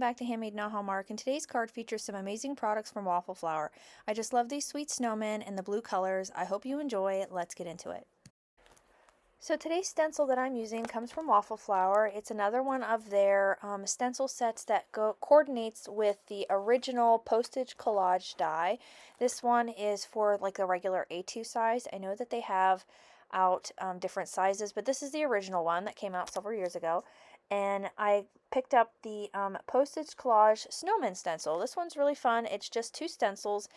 back to Handmade Not Hallmark, and today's card features some amazing products from Waffle Flower. I just love these sweet snowmen and the blue colors. I hope you enjoy it. Let's get into it. So today's stencil that I'm using comes from Waffle Flower. It's another one of their stencil sets that coordinates with the original Postage Collage die. This one is for like the regular A2 size. I know that they have out different sizes, but this is the original one that came out several years ago. And I picked up the Postage Collage Snowman stencil. This one's really fun. It's just 2 stencils,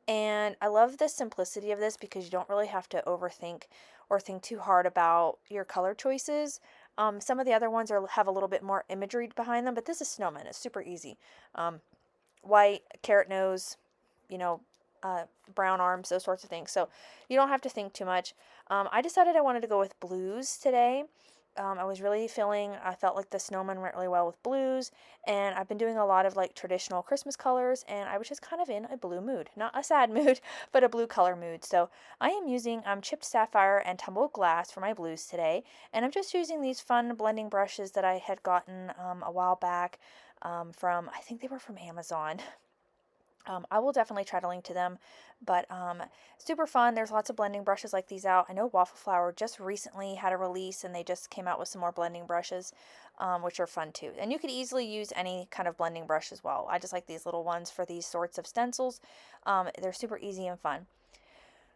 and I love the simplicity of this because you don't really have to overthink or think too hard about your color choices. Some of the other ones have a little bit more imagery behind them, but this is Snowman. It's super easy. White, carrot nose, you know, brown arms, those sorts of things. So you don't have to think too much. I decided I wanted to go with blues today. I felt like the snowman went really well with blues, and I've been doing a lot of like traditional Christmas colors, and I was just kind of in a blue mood. Not a sad mood, but a blue color mood. So I am using chipped sapphire and tumbled glass for my blues today, and I'm just using these fun blending brushes that I had gotten a while back I think they were from Amazon. I will definitely try to link to them, but super fun. There's lots of blending brushes like these out. I know Waffle Flower just recently had a release, and they just came out with some more blending brushes, which are fun too. And you could easily use any kind of blending brush as well. I just like these little ones for these sorts of stencils. They're super easy and fun.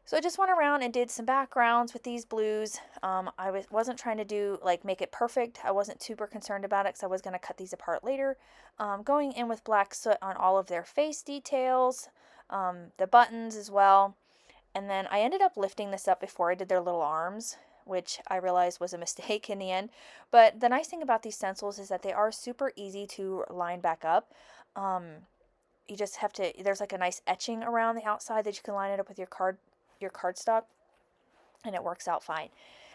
So I just went around and did some backgrounds with these blues. I wasn't trying to do make it perfect. I wasn't super concerned about it because I was going to cut these apart later. Going in with black soot on all of their face details, the buttons as well. And then I ended up lifting this up before I did their little arms, which I realized was a mistake in the end. But the nice thing about these stencils is that they are super easy to line back up. You just have to, there's like a nice etching around the outside that you can line it up with your cardstock, and it works out fine.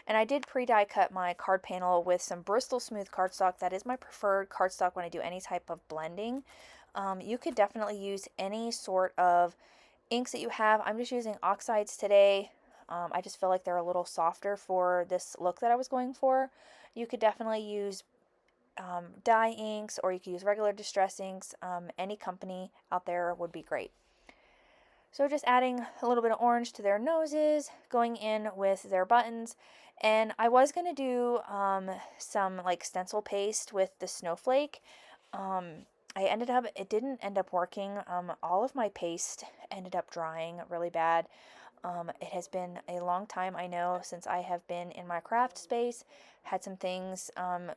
And I did pre-die cut my card panel with some Bristol Smooth cardstock. That is my preferred cardstock when I do any type of blending. You could definitely use any sort of inks that you have. I'm just using oxides today. I just feel like they're a little softer for this look that I was going for. You could definitely use dye inks, or you could use regular distress inks. Any company out there would be great. So just adding a little bit of orange to their noses, going in with their buttons, and I was going to do some like stencil paste with the snowflake. It didn't end up working. All of my paste ended up drying really bad. It has been a long time, I know, since I have been in my craft space, had some things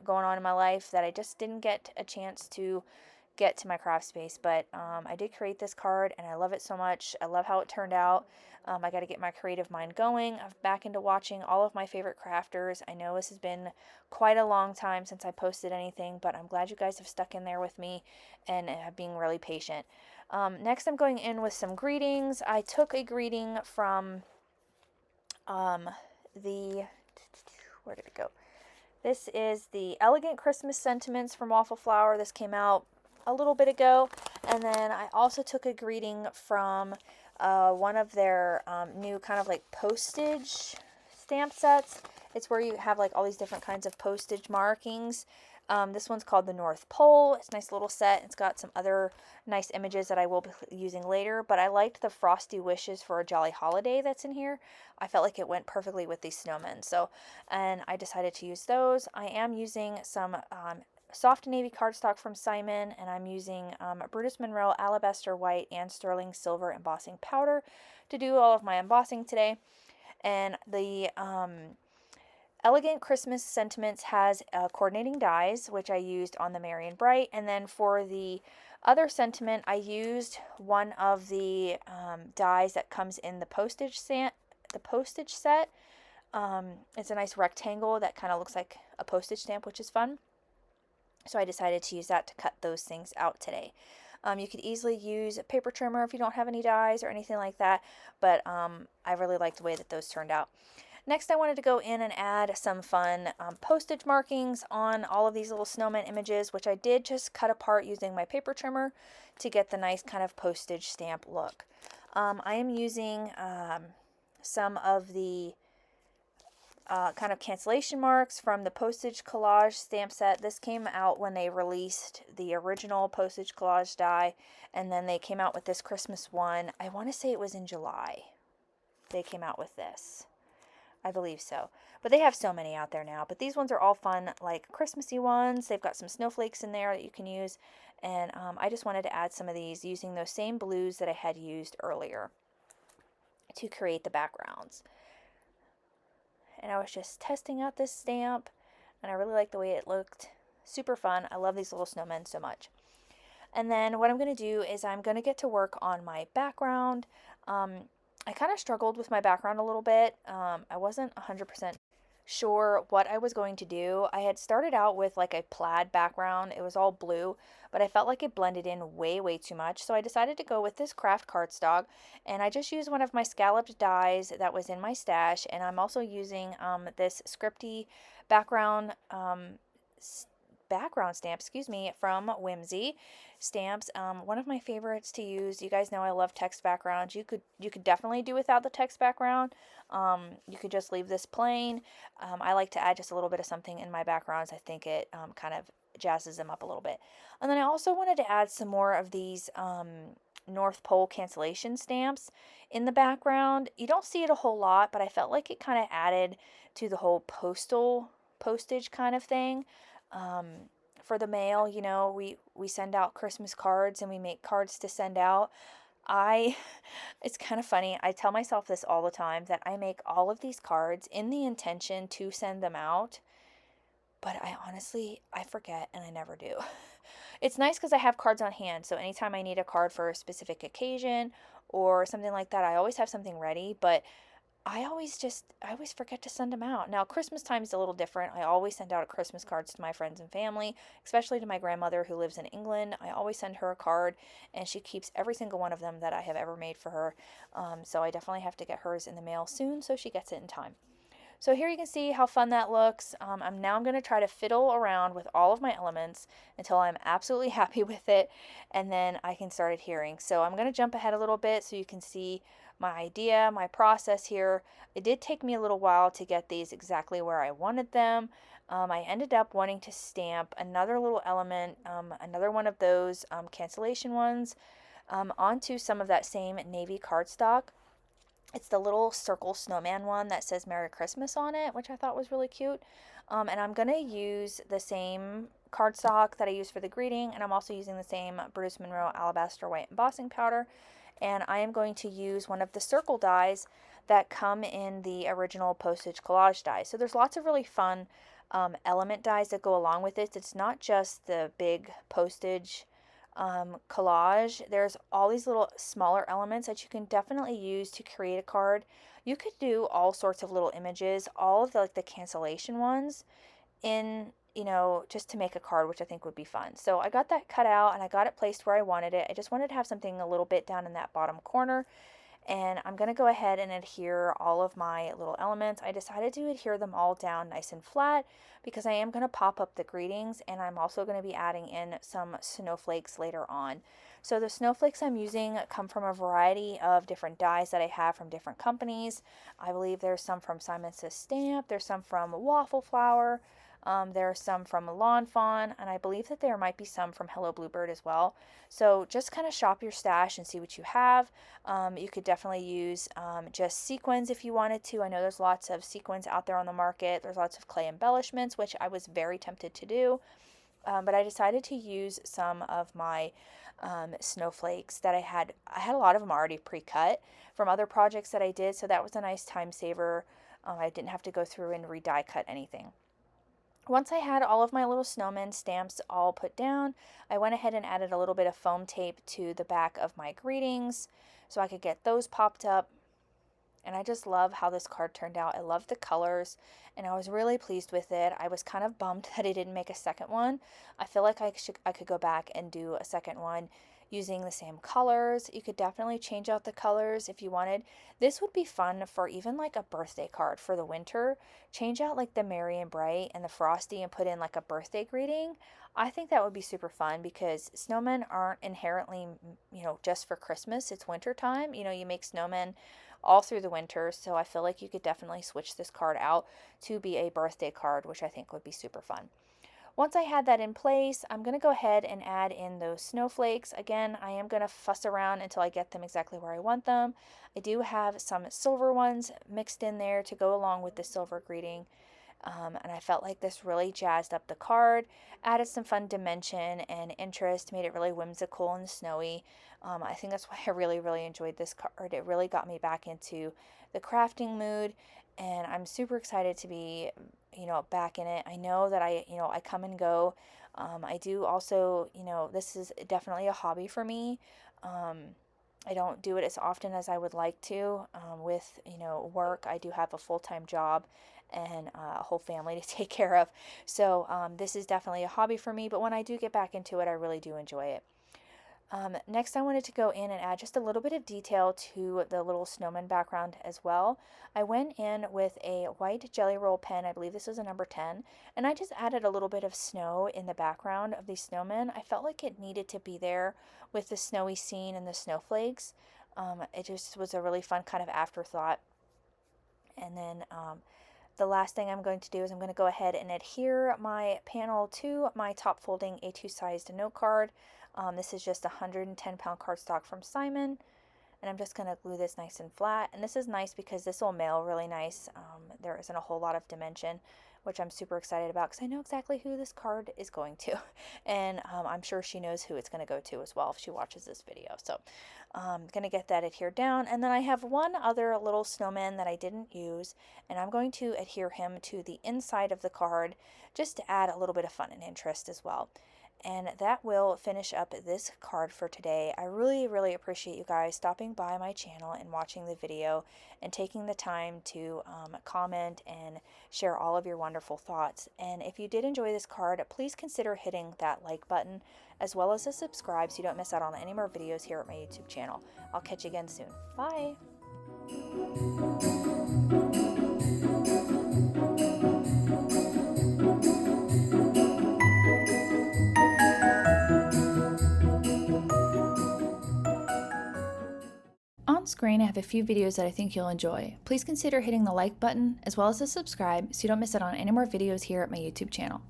going on in my life that I just didn't get a chance to get to my craft space, but I did create this card, and I love it so much. I love how it turned out. I got to get my creative mind going. I'm back into watching all of my favorite crafters. I know this has been quite a long time since I posted anything, but I'm glad you guys have stuck in there with me and being really patient. Next, I'm going in with some greetings. I took a greeting from where did it go? This is the Elegant Christmas Sentiments from Waffle Flower. This came out a little bit ago. And then I also took a greeting from one of their new kind of like postage stamp sets. It's where you have like all these different kinds of postage markings. This one's called the North Pole. It's a nice little set. It's got some other nice images that I will be using later, but I liked the Frosty Wishes for a Jolly Holiday that's in here. I felt like it went perfectly with these snowmen, and I decided to use those. I am using some soft navy cardstock from Simon, and I'm using Brutus Monroe Alabaster White and Sterling Silver embossing powder to do all of my embossing today. And the Elegant Christmas Sentiments has coordinating dies, which I used on the Merry and Bright. And then for the other sentiment, I used one of the dies that comes in the postage set. It's a nice rectangle that kind of looks like a postage stamp, which is fun. So I decided to use that to cut those things out today. You could easily use a paper trimmer if you don't have any dies or anything like that, but I really liked the way that those turned out. Next, I wanted to go in and add some fun postage markings on all of these little snowman images, which I did just cut apart using my paper trimmer to get the nice kind of postage stamp look. I am using some of the kind of cancellation marks from the Postage Collage stamp set. This came out when they released the original Postage Collage die, and then they came out with this Christmas one. I want to say it was in July they came out with this. I believe so. But they have so many out there now. But these ones are all fun, like Christmassy ones. They've got some snowflakes in there that you can use. And I just wanted to add some of these using those same blues that I had used earlier to create the backgrounds. And I was just testing out this stamp, and I really liked the way it looked. Super fun. I love these little snowmen so much. And then what I'm going to do is I'm going to get to work on my background. I kind of struggled with my background a little bit. I wasn't 100% sure what I was going to do. I had started out with like a plaid background. It was all blue, but I felt like it blended in way too much. So I decided to go with this craft cardstock, and I just used one of my scalloped dies that was in my stash, and I'm also using this scripty background stamp, from Whimsy Stamps. One of my favorites to use. You guys know I love text backgrounds. You could definitely do without the text background. You could just leave this plain. I like to add just a little bit of something in my backgrounds. I think it kind of jazzes them up a little bit. And then I also wanted to add some more of these North Pole cancellation stamps in the background. You don't see it a whole lot, but I felt like it kind of added to the whole postage kind of thing. For the mail, you know, we send out Christmas cards and we make cards to send out. It's kind of funny. I tell myself this all the time, that I make all of these cards in the intention to send them out, but I forget and I never do. It's nice because I have cards on hand, so anytime I need a card for a specific occasion or something like that, I always have something ready, but I always forget to send them out. Now, Christmas time is a little different. I always send out Christmas cards to my friends and family, especially to my grandmother who lives in England. I always send her a card, and she keeps every single one of them that I have ever made for her. So I definitely have to get hers in the mail soon so she gets it in time. So here you can see how fun that looks. I'm going to try to fiddle around with all of my elements until I'm absolutely happy with it, and then I can start adhering. So I'm going to jump ahead a little bit so you can see my idea, my process here. It did take me a little while to get these exactly where I wanted them. I ended up wanting to stamp another little element, another one of those cancellation ones, onto some of that same navy cardstock. It's the little circle snowman one that says Merry Christmas on it, which I thought was really cute. And I'm going to use the same cardstock that I used for the greeting, and I'm also using the same Brutus Monroe Alabaster White Embossing Powder. And I am going to use one of the circle dies that come in the original Postage Collage die. So there's lots of really fun element dies that go along with it. It's not just the big postage collage. There's all these little smaller elements that you can definitely use to create a card. You could do all sorts of little images, all of the cancellation ones in, just to make a card, which I think would be fun. So I got that cut out and I got it placed where I wanted it. I just wanted to have something a little bit down in that bottom corner. And I'm going to go ahead and adhere all of my little elements. I decided to adhere them all down nice and flat because I am going to pop up the greetings, and I'm also going to be adding in some snowflakes later on. So the snowflakes I'm using come from a variety of different dies that I have from different companies. I believe there's some from Simon Says Stamp, there's some from Waffle Flower, there are some from Lawn Fawn, and I believe that there might be some from Hello Bluebird as well. So just kind of shop your stash and see what you have. You could definitely use just sequins if you wanted to. I know there's lots of sequins out there on the market. There's lots of clay embellishments, which I was very tempted to do. But I decided to use some of my snowflakes that I had. I had a lot of them already pre-cut from other projects that I did, so that was a nice time saver. I didn't have to go through and re-die cut anything. Once I had all of my little snowman stamps all put down, I went ahead and added a little bit of foam tape to the back of my greetings so I could get those popped up. And I just love how this card turned out. I love the colors, and I was really pleased with it. I was kind of bummed that I didn't make a second one. I feel like I could go back and do a second one using the same colors. You could definitely change out the colors if you wanted. This would be fun for even like a birthday card for the winter. Change out like the Merry and Bright and the Frosty and put in like a birthday greeting. I think that would be super fun because snowmen aren't inherently, just for Christmas. It's winter time. You make snowmen all through the winter, so I feel like you could definitely switch this card out to be a birthday card, which I think would be super fun. Once I had that in place, I'm going to go ahead and add in those snowflakes. Again, I am going to fuss around until I get them exactly where I want them. I do have some silver ones mixed in there to go along with the silver greeting. And I felt like this really jazzed up the card, added some fun dimension and interest, made it really whimsical and snowy. I think that's why I really enjoyed this card. It really got me back into the crafting mood, and I'm super excited to be, back in it. I know that I come and go. I do also, this is definitely a hobby for me. I don't do it as often as I would like to. With work, I do have a full-time job and a whole family to take care of. So this is definitely a hobby for me, but when I do get back into it, I really do enjoy it. Next, I wanted to go in and add just a little bit of detail to the little snowman background as well. I went in with a white jelly roll pen, I believe this was a number 10, and I just added a little bit of snow in the background of these snowmen. I felt like it needed to be there with the snowy scene and the snowflakes. It just was a really fun kind of afterthought. And then the last thing I'm going to do is I'm going to go ahead and adhere my panel to my top folding A2 sized note card. This is just a 110-pound cardstock from Simon, and I'm just going to glue this nice and flat. And this is nice because this will mail really nice. There isn't a whole lot of dimension, which I'm super excited about because I know exactly who this card is going to, and I'm sure she knows who it's going to go to as well if she watches this video. So I'm going to get that adhered down, and then I have one other little snowman that I didn't use, and I'm going to adhere him to the inside of the card just to add a little bit of fun and interest as well. And that will finish up this card for today. I really appreciate you guys stopping by my channel and watching the video and taking the time to comment and share all of your wonderful thoughts. And if you did enjoy this card, please consider hitting that like button as well as to subscribe so you don't miss out on any more videos here at my YouTube channel. I'll catch you again soon. Bye! On screen, I have a few videos that I think you'll enjoy. Please consider hitting the like button as well as to subscribe so you don't miss out on any more videos here at my YouTube channel.